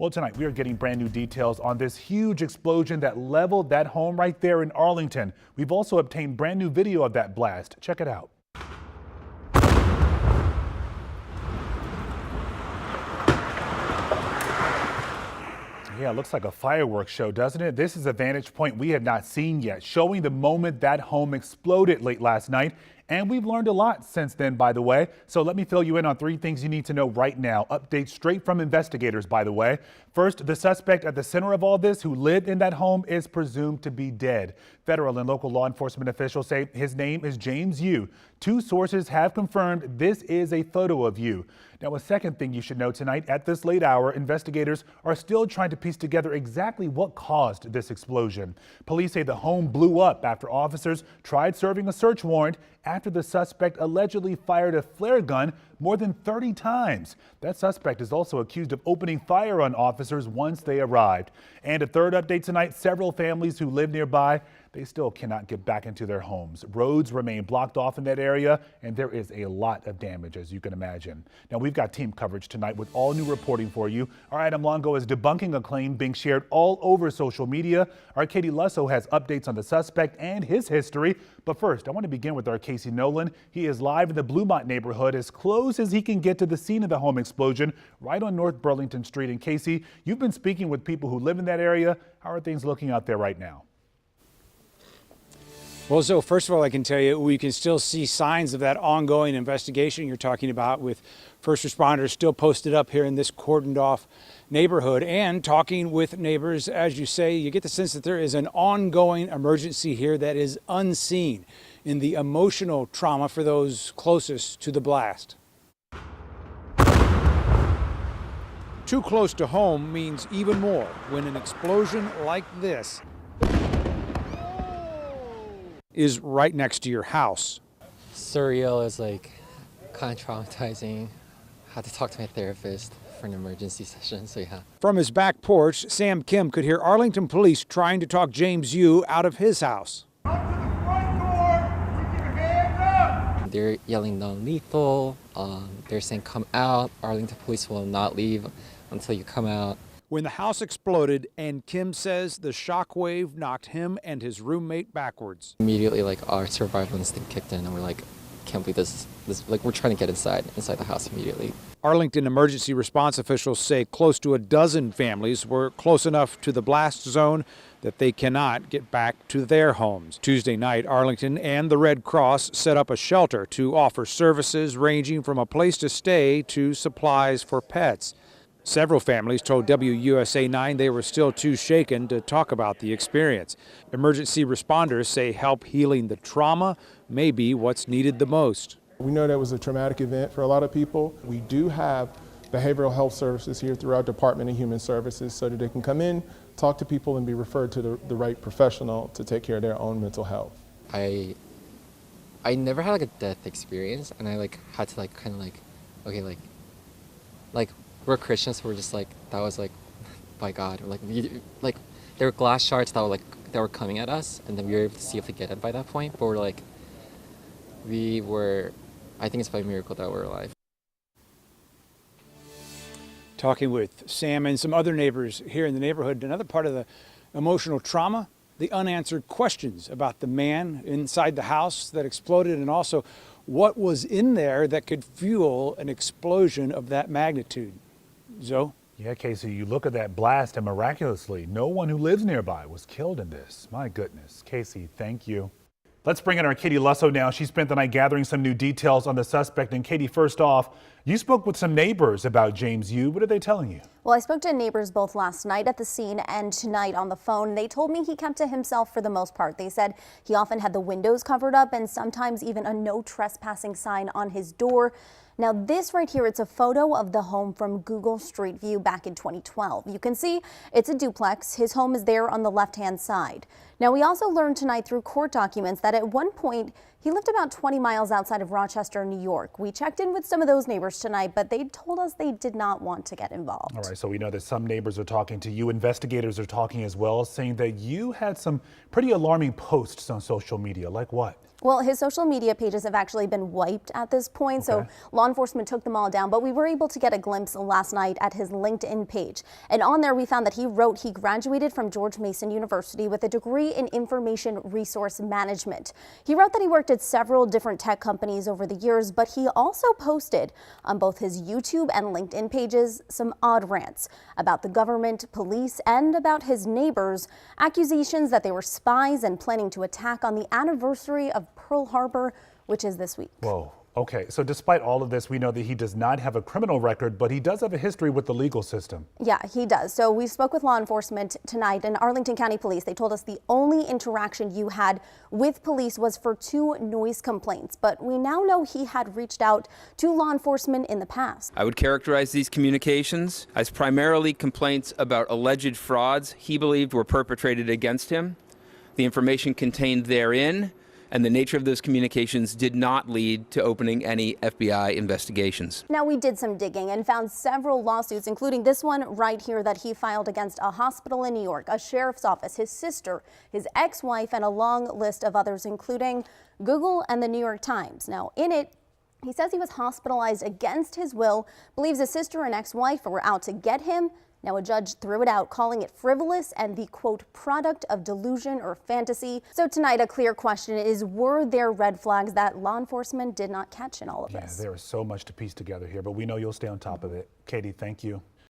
Well, tonight we are getting brand new details on this huge explosion that leveled that home right there in Arlington. We've also obtained brand new video of that blast. Check it out. Yeah, it looks like a fireworks show, doesn't it? This is a vantage point we had not seen yet, showing the moment that home exploded late last night. And we've learned a lot since then, by the way. So let me fill you in on 3 things you need to know right now. Updates straight from investigators, by the way. First, the suspect at the center of all this who lived in that home is presumed to be dead. Federal and local law enforcement officials say his name is James Yu. 2 sources have confirmed this is a photo of Yu. Now, a second thing you should know tonight, at this late hour, investigators are still trying to piece together exactly what caused this explosion. Police say the home blew up after officers tried serving a search warrant after the suspect allegedly fired a flare gun more than 30 times. That suspect is also accused of opening fire on officers once they arrived. And a third update tonight, several families who live nearby, they still cannot get back into their homes. Roads remain blocked off in that area, and there is a lot of damage, as you can imagine. Now, we've got team coverage tonight with all new reporting for you. Our Adam Longo is debunking a claim being shared all over social media. Our Katie Lusso has updates on the suspect and his history. But first, I want to begin with our Casey Nolan. He is live in the Bluemont neighborhood, as close as he can get to the scene of the home explosion, right on North Burlington Street. And Casey, you've been speaking with people who live in that area. How are things looking out there right now? Well, so first of all, I can tell you we can still see signs of that ongoing investigation you're talking about, with first responders still posted up here in this cordoned off neighborhood. And talking with neighbors, as you say, you get the sense that there is an ongoing emergency here that is unseen in the emotional trauma for those closest to the blast. Too close to home means even more when an explosion like this is right next to your house. Surreal, is like kind of traumatizing. Had to talk to my therapist for an emergency session, so yeah. From his back porch, Sam Kim could hear Arlington police trying to talk James Yu out of his house. Up to the front door, keep your hands up! They're yelling non-lethal. They're saying come out. Arlington police will not leave until you come out. When the house exploded, and Kim says the shockwave knocked him and his roommate backwards. Immediately, like, our survival instinct kicked in, and we're like, can't believe this, like, we're trying to get inside the house immediately. Arlington emergency response officials say close to a dozen families were close enough to the blast zone that they cannot get back to their homes. Tuesday night, Arlington and the Red Cross set up a shelter to offer services ranging from a place to stay to supplies for pets. Several families told WUSA 9 they were still too shaken to talk about the experience. Emergency responders say help healing the trauma may be what's needed the most. We know that was a traumatic event for a lot of people. We do have behavioral health services here through our Department of Human Services so that they can come in, talk to people, and be referred to the right professional to take care of their own mental health. I never had like a death experience, and I like had to like kind of like, okay, like we're Christians, so we're just like, that was like by God, or like there were glass shards that were coming at us, and then we were able to see if we get it by that point. But I think it's by a miracle that we're alive. Talking with Sam and some other neighbors here in the neighborhood, another part of the emotional trauma, the unanswered questions about the man inside the house that exploded, and also what was in there that could fuel an explosion of that magnitude. Zoe? Yeah, Casey, you look at that blast and miraculously, no one who lives nearby was killed in this. My goodness. Casey, thank you. Let's bring in our Katie Lusso now. She spent the night gathering some new details on the suspect. And Katie, first off, you spoke with some neighbors about James Yu. What are they telling you? Well, I spoke to neighbors both last night at the scene and tonight on the phone. They told me he kept to himself for the most part. They said he often had the windows covered up and sometimes even a no trespassing sign on his door. Now this right here, it's a photo of the home from Google Street View back in 2012. You can see it's a duplex. His home is there on the left-hand side. Now we also learned tonight through court documents that at one point he lived about 20 miles outside of Rochester, New York. We checked in with some of those neighbors tonight, but they told us they did not want to get involved. All right, so we know that some neighbors are talking to you. Investigators are talking as well, saying that you had some pretty alarming posts on social media. Like what? Well, his social media pages have actually been wiped at this point, so law enforcement took them all down, but we were able to get a glimpse last night at his LinkedIn page. And on there, we found that he wrote he graduated from George Mason University with a degree in information resource management. He wrote that he worked at several different tech companies over the years, but he also posted on both his YouTube and LinkedIn pages some odd rants about the government, police, and about his neighbors, accusations that they were spies and planning to attack on the anniversary of Pearl Harbor, which is this week. Whoa. Okay, so despite all of this, we know that he does not have a criminal record, but he does have a history with the legal system. Yeah, he does. So we spoke with law enforcement tonight and Arlington County Police. They told us the only interaction you had with police was for 2 noise complaints, but we now know he had reached out to law enforcement in the past. I would characterize these communications as primarily complaints about alleged frauds he believed were perpetrated against him. The information contained therein and the nature of those communications did not lead to opening any FBI investigations. Now, we did some digging and found several lawsuits, including this one right here that he filed against a hospital in New York, a sheriff's office, his sister, his ex-wife, and a long list of others, including Google and the New York Times. Now, in it, he says he was hospitalized against his will, believes his sister and ex-wife were out to get him. Now, a judge threw it out, calling it frivolous and the, quote, product of delusion or fantasy. So tonight, a clear question is, were there red flags that law enforcement did not catch in all of this? There is so much to piece together here, but we know you'll stay on top of it. Katie, thank you.